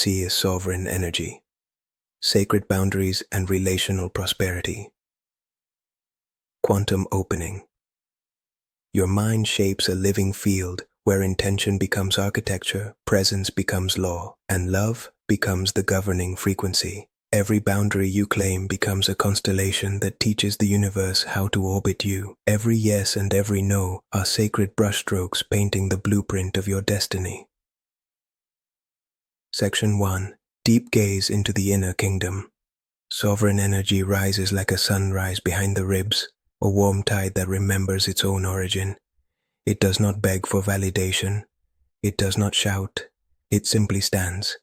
see is sovereign energy, sacred boundaries and relational prosperity. Quantum opening. Your mind shapes a living field where intention becomes architecture, presence becomes law, and love becomes the governing frequency. Every boundary you claim becomes a constellation that teaches the universe how to orbit you. Every yes and every no are sacred brushstrokes painting the blueprint of your destiny. Section 1. Deep gaze into the inner kingdom. Sovereign energy rises like a sunrise behind the ribs, a warm tide that remembers its own origin. It does not beg for validation. It does not shout. It simply stands.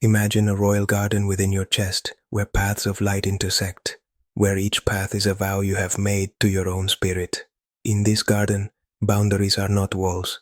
Imagine a royal garden within your chest where paths of light intersect, where each path is a vow you have made to your own spirit. In this garden, boundaries are not walls.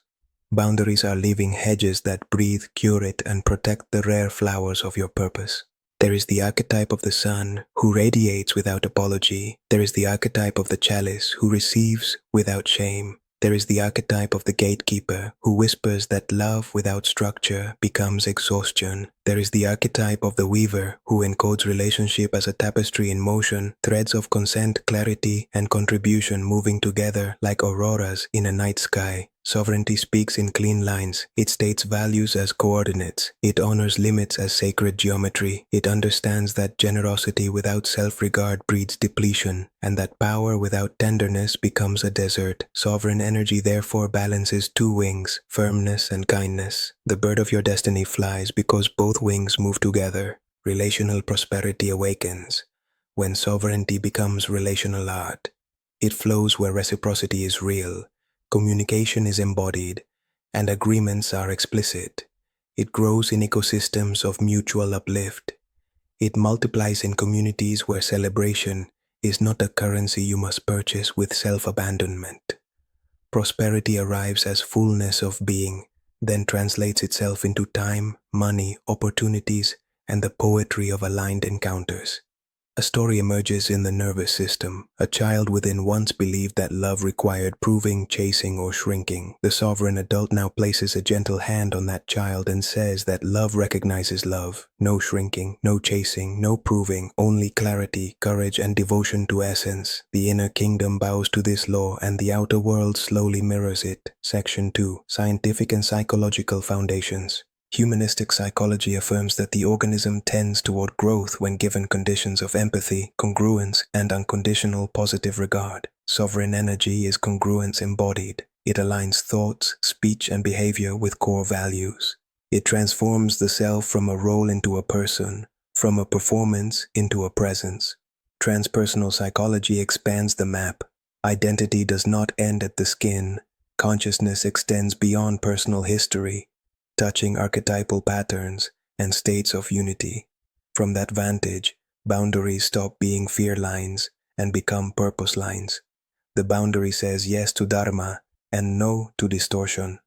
Boundaries are living hedges that breathe, curate, and protect the rare flowers of your purpose. There is the archetype of the sun, who radiates without apology. There is the archetype of the chalice, who receives without shame. There is the archetype of the gatekeeper, who whispers that love without structure becomes exhaustion. There is the archetype of the weaver, who encodes relationship as a tapestry in motion, threads of consent, clarity, and contribution moving together like auroras in a night sky. Sovereignty speaks in clean lines. It states values as coordinates. It honors limits as sacred geometry. It understands that generosity without self-regard breeds depletion, and that power without tenderness becomes a desert. Sovereign energy therefore balances two wings, firmness and kindness. The bird of your destiny flies because both wings move together. Relational prosperity awakens when sovereignty becomes relational art. It flows where reciprocity is real. Communication is embodied, and agreements are explicit. It grows in ecosystems of mutual uplift. It multiplies in communities where celebration is not a currency you must purchase with self-abandonment. Prosperity arrives as fullness of being, then translates itself into time, money, opportunities, and the poetry of aligned encounters. A story emerges in the nervous system. A child within once believed that love required proving, chasing, or shrinking. The sovereign adult now places a gentle hand on that child and says that love recognizes love. No shrinking, no chasing, no proving, only clarity, courage, and devotion to essence. The inner kingdom bows to this law and the outer world slowly mirrors it. Section 2. Scientific and Psychological Foundations. Humanistic psychology affirms that the organism tends toward growth when given conditions of empathy, congruence, and unconditional positive regard. Sovereign energy is congruence embodied. It aligns thoughts, speech, and behavior with core values. It transforms the self from a role into a person, from a performance into a presence. Transpersonal psychology expands the map. Identity does not end at the skin. Consciousness extends beyond personal history, touching archetypal patterns and states of unity. From that vantage, boundaries stop being fear lines and become purpose lines. The boundary says yes to dharma and no to distortion.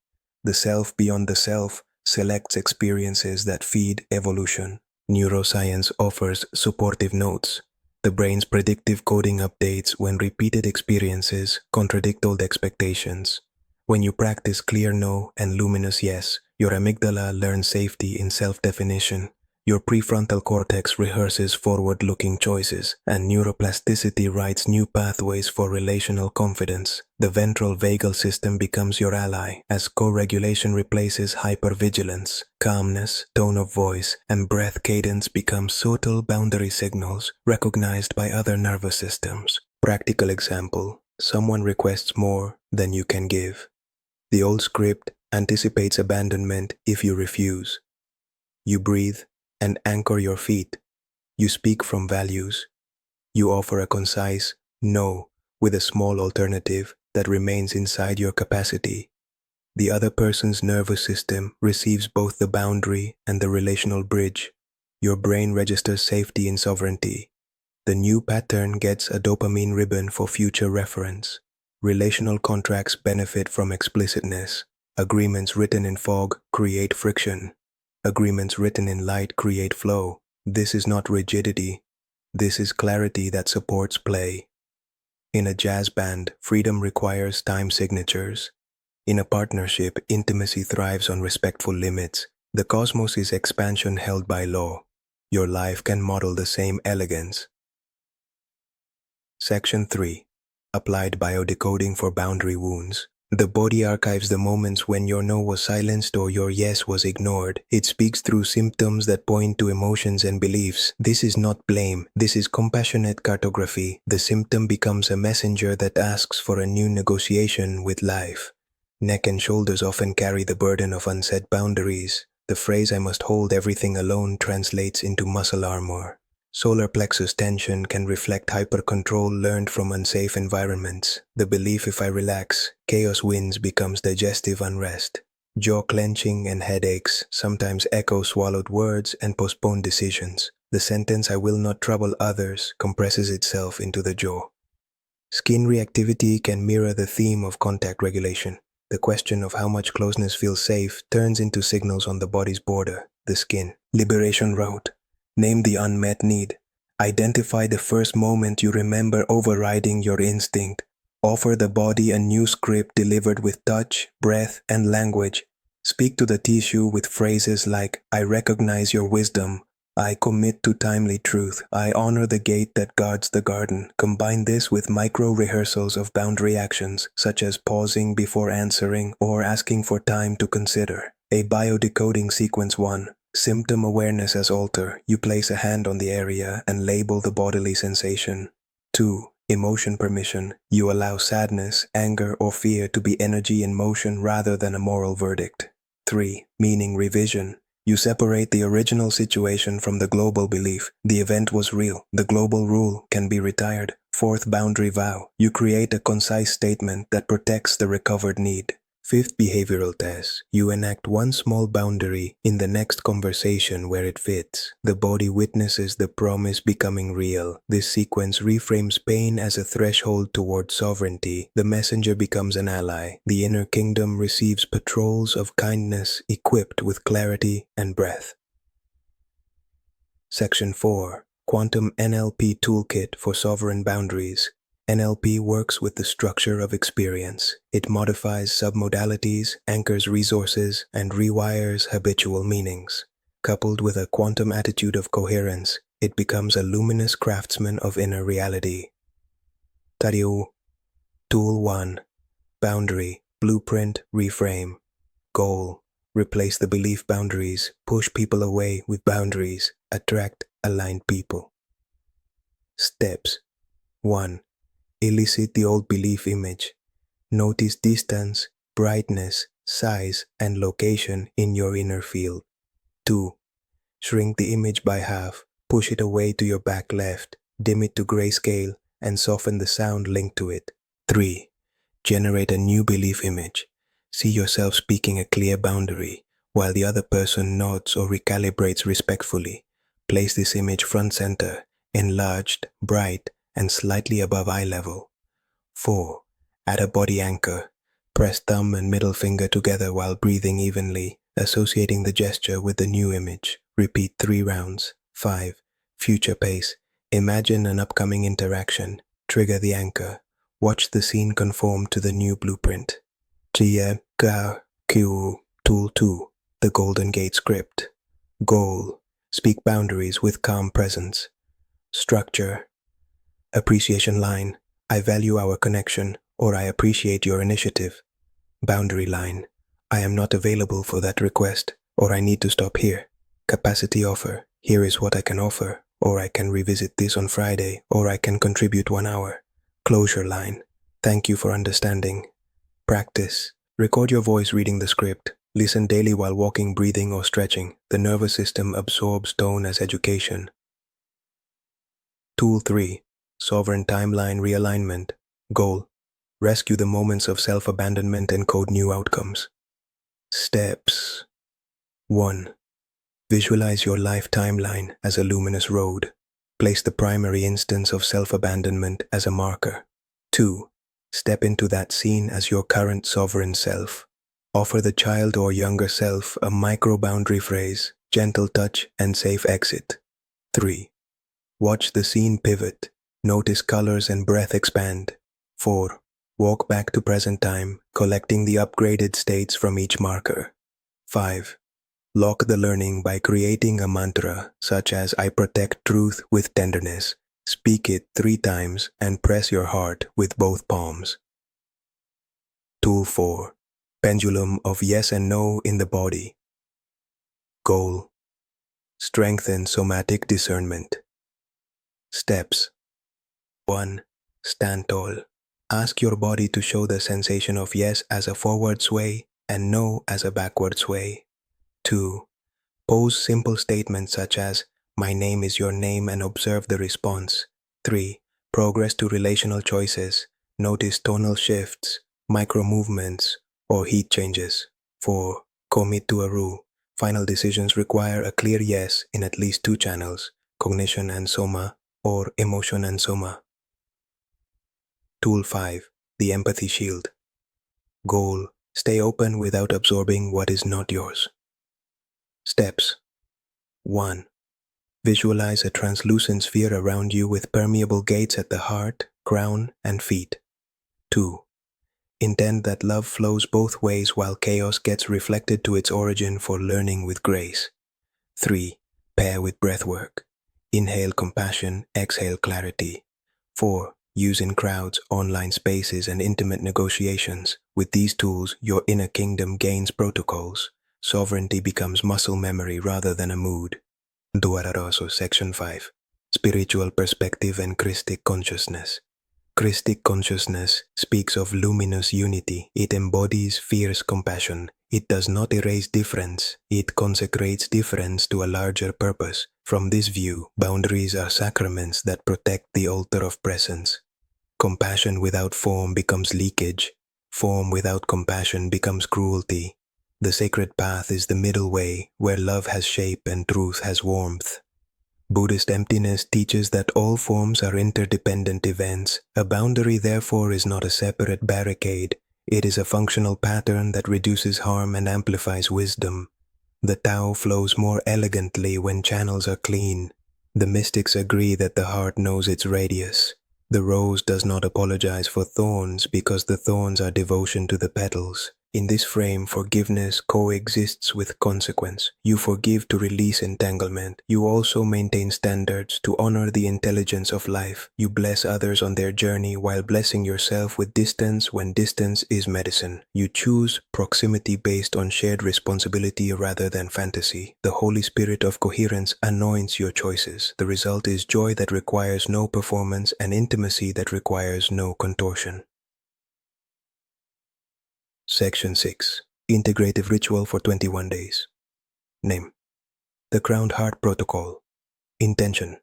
The self beyond the self selects experiences that feed evolution. Neuroscience offers supportive notes. The brain's predictive coding updates when repeated experiences contradict old expectations. When you practice clear no and luminous yes, your amygdala learns safety in self-definition. Your prefrontal cortex rehearses forward-looking choices, and neuroplasticity writes new pathways for relational confidence. The ventral vagal system becomes your ally as co-regulation replaces hypervigilance. Calmness, tone of voice, and breath cadence become subtle boundary signals recognized by other nervous systems. Practical example: someone requests more than you can give. The old script anticipates abandonment if you refuse. You breathe and anchor your feet. You speak from values. You offer a concise no with a small alternative that remains inside your capacity. The other person's nervous system receives both the boundary and the relational bridge. Your brain registers safety in sovereignty. The new pattern gets a dopamine ribbon for future reference. Relational contracts benefit from explicitness. Agreements written in fog create friction. Agreements written in light create flow. This is not rigidity. This is clarity that supports play. In a jazz band, freedom requires time signatures. In a partnership, intimacy thrives on respectful limits. The cosmos is expansion held by law. Your life can model the same elegance. Section 3. Applied biodecoding for boundary wounds. The body archives the moments when your no was silenced or your yes was ignored. It speaks through symptoms that point to emotions and beliefs. This is not blame. This is compassionate cartography. The symptom becomes a messenger that asks for a new negotiation with life. Neck and shoulders often carry the burden of unset boundaries. The phrase "I must hold everything alone" translates into muscle armor. Solar plexus tension can reflect hyper-control learned from unsafe environments. The belief "if I relax, chaos wins" becomes digestive unrest. Jaw clenching and headaches sometimes echo swallowed words and postponed decisions. The sentence "I will not trouble others" compresses itself into the jaw. Skin reactivity can mirror the theme of contact regulation. The question of how much closeness feels safe turns into signals on the body's border, the skin. Liberation route. Name the unmet need. Identify the first moment you remember overriding your instinct. Offer the body a new script delivered with touch, breath, and language. Speak to the tissue with phrases like "I recognize your wisdom," "I commit to timely truth," "I honor the gate that guards the garden." Combine this with micro-rehearsals of boundary actions, such as pausing before answering or asking for time to consider. A biodecoding sequence 1. Symptom awareness as alter. You place a hand on the area and label the bodily sensation. 2. Emotion permission. You allow sadness, anger, or fear to be energy in motion rather than a moral verdict. 3. Meaning revision. You separate the original situation from the global belief. The event was real. The global rule can be retired. 4th boundary vow. You create a concise statement that protects the recovered need. 5th behavioral test. You enact one small boundary in the next conversation where it fits. The body witnesses the promise becoming real. This sequence reframes pain as a threshold toward sovereignty. The messenger becomes an ally. The inner kingdom receives patrols of kindness equipped with clarity and breath. Section 4. Quantum NLP Toolkit for Sovereign Boundaries. NLP works with the structure of experience. It modifies submodalities, anchors resources, and rewires habitual meanings. Coupled with a quantum attitude of coherence, it becomes a luminous craftsman of inner reality. Tariu. Tool 1. Boundary, blueprint, reframe. Goal. Replace the belief boundaries, push people away with boundaries, attract aligned people. Steps. 1. Elicit the old belief image. Notice distance, brightness, size, and location in your inner field. 2. Shrink the image by half, push it away to your back left, dim it to grayscale, and soften the sound linked to it. 3. Generate a new belief image. See yourself speaking a clear boundary, while the other person nods or recalibrates respectfully. Place this image front center, enlarged, bright, and slightly above eye level. 4. Add a body anchor. Press thumb and middle finger together while breathing evenly, associating the gesture with the new image. Repeat 3 rounds. 5. Future pace. Imagine an upcoming interaction. Trigger the anchor. Watch the scene conform to the new blueprint. Tool 2. The Golden Gate Script. Goal. Speak boundaries with calm presence. Structure. Appreciation line. I value our connection, or I appreciate your initiative. Boundary line. I am not available for that request, or I need to stop here. Capacity offer. Here is what I can offer, or I can revisit this on Friday, or I can contribute 1 hour. Closure line. Thank you for understanding. Practice. Record your voice reading the script. Listen daily while walking, breathing, or stretching. The nervous system absorbs tone as education. Tool 3. Sovereign Timeline Realignment. Goal. Rescue the moments of self-abandonment and code new outcomes. Steps. 1. Visualize your life timeline as a luminous road. Place the primary instance of self-abandonment as a marker. 2. Step into that scene as your current sovereign self. Offer the child or younger self a micro-boundary phrase, gentle touch, and safe exit. 3. Watch the scene pivot. Notice colors and breath expand. 4. Walk back to present time, collecting the upgraded states from each marker. 5. Lock the learning by creating a mantra such as I protect truth with tenderness. Speak it 3 times and press your heart with both palms. Tool 4. Pendulum of yes and no in the body. Goal. Strengthen somatic discernment. Steps. 1. Stand tall. Ask your body to show the sensation of yes as a forward sway and no as a backward sway. 2. Pose simple statements such as, my name is your name, and observe the response. 3. Progress to relational choices. Notice tonal shifts, micro movements, or heat changes. 4. Commit to a rule. Final decisions require a clear yes in at least 2 channels, cognition and soma, or emotion and soma. Tool 5. The Empathy Shield. Goal. Stay open without absorbing what is not yours. Steps. 1. Visualize a translucent sphere around you with permeable gates at the heart, crown, and feet. 2. Intend that love flows both ways while chaos gets reflected to its origin for learning with grace. 3. Pair with breathwork. Inhale compassion, exhale clarity. 4. Use in crowds, online spaces, and intimate negotiations. With these tools, your inner kingdom gains protocols. Sovereignty becomes muscle memory rather than a mood. Duararoso, Section 5. Spiritual Perspective and Christic Consciousness. Christic consciousness speaks of luminous unity. It embodies fierce compassion. It does not erase difference. It consecrates difference to a larger purpose. From this view, boundaries are sacraments that protect the altar of presence. Compassion without form becomes leakage. Form without compassion becomes cruelty. The sacred path is the middle way, where love has shape and truth has warmth. Buddhist emptiness teaches that all forms are interdependent events. A boundary, therefore, is not a separate barricade. It is a functional pattern that reduces harm and amplifies wisdom. The Tao flows more elegantly when channels are clean. The mystics agree that the heart knows its radius. The rose does not apologize for thorns because the thorns are devotion to the petals. In this frame, forgiveness coexists with consequence. You forgive to release entanglement. You also maintain standards to honor the intelligence of life. You bless others on their journey while blessing yourself with distance when distance is medicine. You choose proximity based on shared responsibility rather than fantasy. The Holy Spirit of coherence anoints your choices. The result is joy that requires no performance and intimacy that requires no contortion. Section 6. Integrative Ritual for 21 Days. Name. The Crowned Heart Protocol. Intention.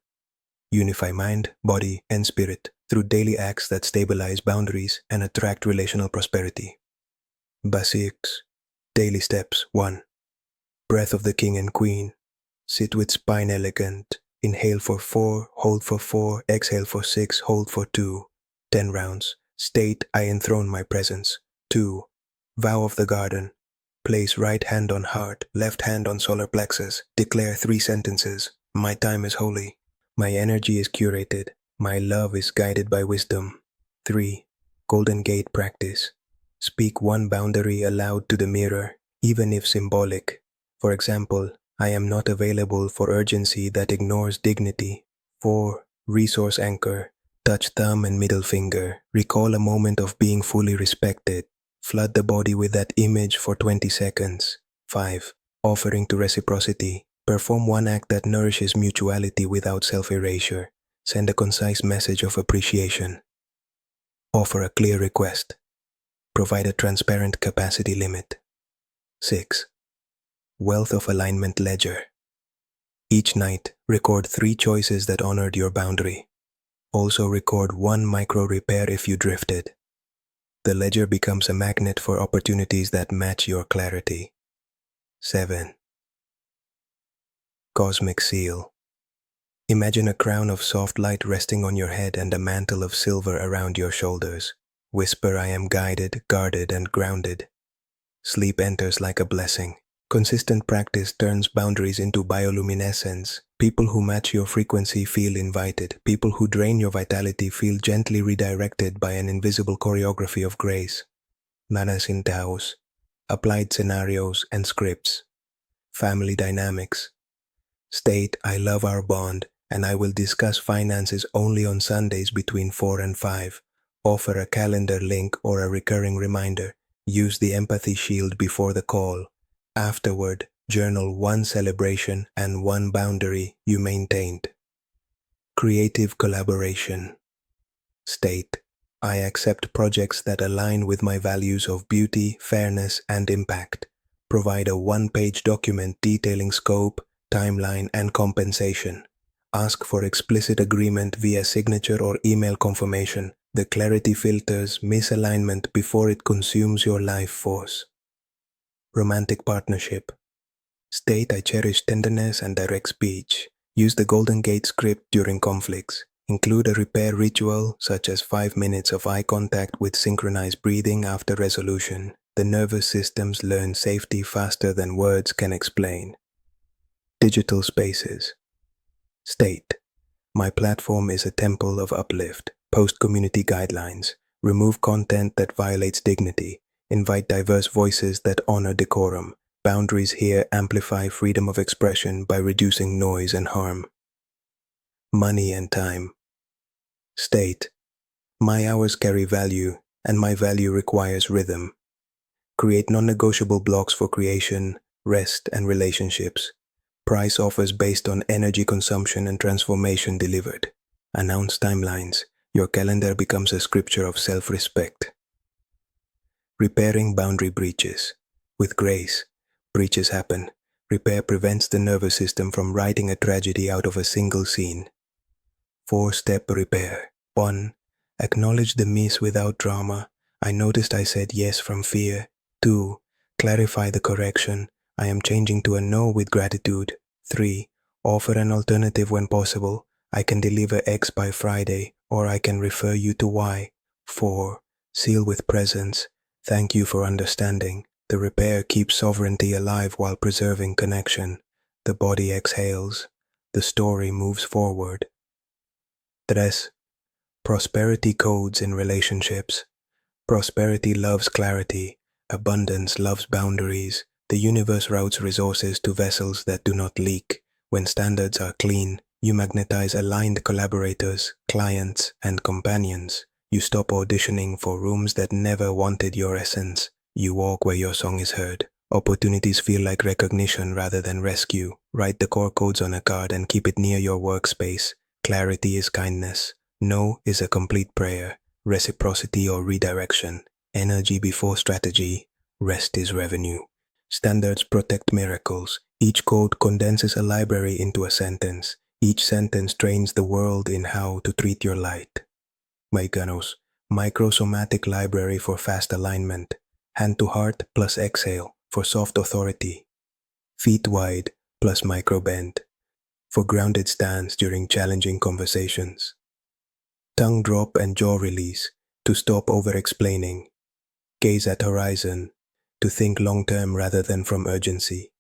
Unify mind, body, and spirit through daily acts that stabilize boundaries and attract relational prosperity. Basics. Daily steps. 1. Breath of the King and Queen. Sit with spine elegant. Inhale for 4, hold for 4, exhale for 6, hold for 2. 10 rounds. State, I enthrone my presence. 2. Vow of the Garden. Place right hand on heart, left hand on solar plexus. Declare 3 sentences. My time is holy. My energy is curated. My love is guided by wisdom. 3. Golden Gate Practice. Speak 1 boundary aloud to the mirror, even if symbolic. For example, I am not available for urgency that ignores dignity. 4. Resource Anchor. Touch thumb and middle finger. Recall a moment of being fully respected. Flood the body with that image for 20 seconds. 5. Offering to reciprocity. Perform 1 act that nourishes mutuality without self-erasure. Send a concise message of appreciation. Offer a clear request. Provide a transparent capacity limit. 6. Wealth of Alignment Ledger. Each night, record 3 choices that honored your boundary. Also record 1 micro repair if you drifted. The ledger becomes a magnet for opportunities that match your clarity. 7. Cosmic Seal. Imagine a crown of soft light resting on your head and a mantle of silver around your shoulders. Whisper, I am guided, guarded, and grounded. Sleep enters like a blessing. Consistent practice turns boundaries into bioluminescence. People who match your frequency feel invited. People who drain your vitality feel gently redirected by an invisible choreography of grace. Nanas in Taos. Applied scenarios and scripts. family dynamics. State, I love our bond, and I will discuss finances only on Sundays between 4 and 5. Offer a calendar link or a recurring reminder. Use the empathy shield before the call. Afterward, journal one celebration and one boundary you maintained. Creative collaboration. State, I accept projects that align with my values of beauty, fairness, and impact. Provide a one-page document detailing scope, timeline, and compensation. Ask for explicit agreement via signature or email confirmation. The clarity filters misalignment before it consumes your life force. Romantic partnership. State, I cherish tenderness and direct speech. Use the Golden Gate script during conflicts. Include a repair ritual, such as 5 minutes of eye contact with synchronized breathing after resolution. The nervous systems learn safety faster than words can explain. Digital spaces. State, my platform is a temple of uplift. Post community guidelines. Remove content that violates dignity. Invite diverse voices that honor decorum. Boundaries here amplify freedom of expression by reducing noise and harm. Money and time. State, my hours carry value, and my value requires rhythm. Create non-negotiable blocks for creation, rest, and relationships. Price offers based on energy consumption and transformation delivered. Announce timelines. Your calendar becomes a scripture of self-respect. Repairing boundary breaches. With grace, breaches happen. Repair prevents the nervous system from writing a tragedy out of a single scene. 4-step repair. 1. Acknowledge the miss without drama. I noticed I said yes from fear. 2. Clarify the correction. I am changing to a no with gratitude. 3. Offer an alternative when possible. I can deliver X by Friday, or I can refer you to Y. 4. Seal with presence. Thank you for understanding. The repair keeps sovereignty alive while preserving connection. The body exhales. The story moves forward. 3. Prosperity codes in relationships. Prosperity loves clarity. Abundance loves boundaries. The universe routes resources to vessels that do not leak. When standards are clean, you magnetize aligned collaborators, clients, and companions. You stop auditioning for rooms that never wanted your essence. You walk where your song is heard. Opportunities feel like recognition rather than rescue. Write the core codes on a card and keep it near your workspace. Clarity is kindness. No is a complete prayer. Reciprocity or redirection. Energy before strategy. Rest is revenue. Standards protect miracles. Each code condenses a library into a sentence. Each sentence trains the world in how to treat your light. Maiganos, microsomatic library for fast alignment. Hand to heart plus exhale for soft authority. Feet wide plus microbend for grounded stance during challenging conversations. Tongue drop and jaw release to stop over-explaining. Gaze at horizon to think long-term rather than from urgency.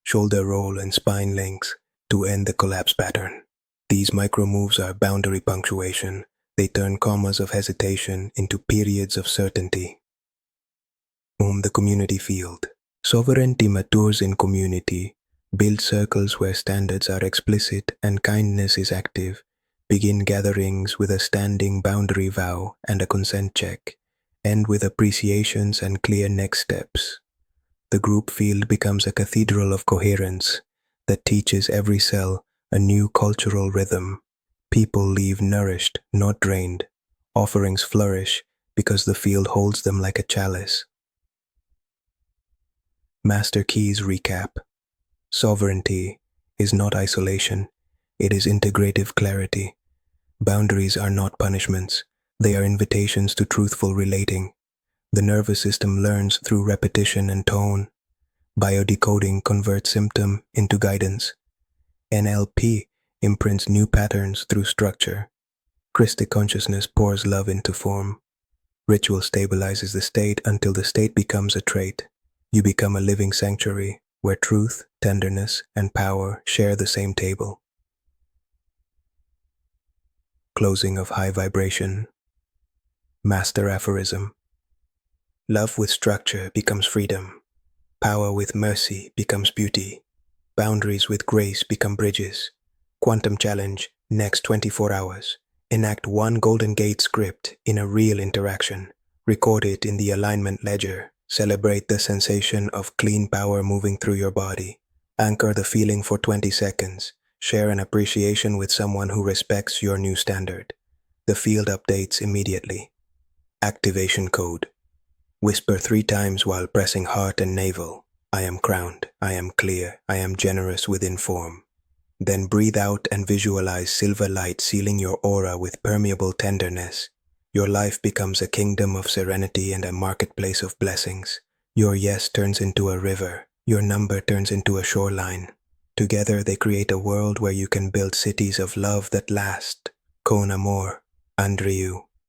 Shoulder roll and spine length to end the collapse pattern. These micro-moves are boundary punctuation. They turn commas of hesitation into periods of certainty. The community field. Sovereignty matures in community. Build circles where standards are explicit and kindness is active. Begin gatherings with a standing boundary vow and a consent check. End with appreciations and clear next steps. The group field becomes a cathedral of coherence that teaches every cell a new cultural rhythm. People leave nourished, not drained. Offerings flourish because the field holds them like a chalice. Master Keys recap. Sovereignty is not isolation. It is integrative clarity. Boundaries are not punishments. They are invitations to truthful relating. The nervous system learns through repetition and tone. Biodecoding converts symptom into guidance. NLP imprints new patterns through structure. Christic consciousness pours love into form. Ritual stabilizes the state until the state becomes a trait. You become a living sanctuary where truth, tenderness, and power share the same table. Closing of high vibration. Master aphorism. Love with structure becomes freedom. Power with mercy becomes beauty. Boundaries with grace become bridges. Quantum challenge, next 24 hours. Enact one Golden Gate script in a real interaction. Record it in the alignment ledger. Celebrate the sensation of clean power moving through your body. Anchor the feeling for 20 seconds. Share an appreciation with someone who respects your new standard. The field updates immediately. Activation code. Whisper 3 times while pressing heart and navel. I am crowned, I am clear, I am generous within form. Then breathe out and visualize silver light sealing your aura with permeable tenderness. Your life becomes a kingdom of serenity and a marketplace of blessings. Your yes turns into a river. Your number turns into a shoreline. Together they create a world where you can build cities of love that last. Con amor, Andreu.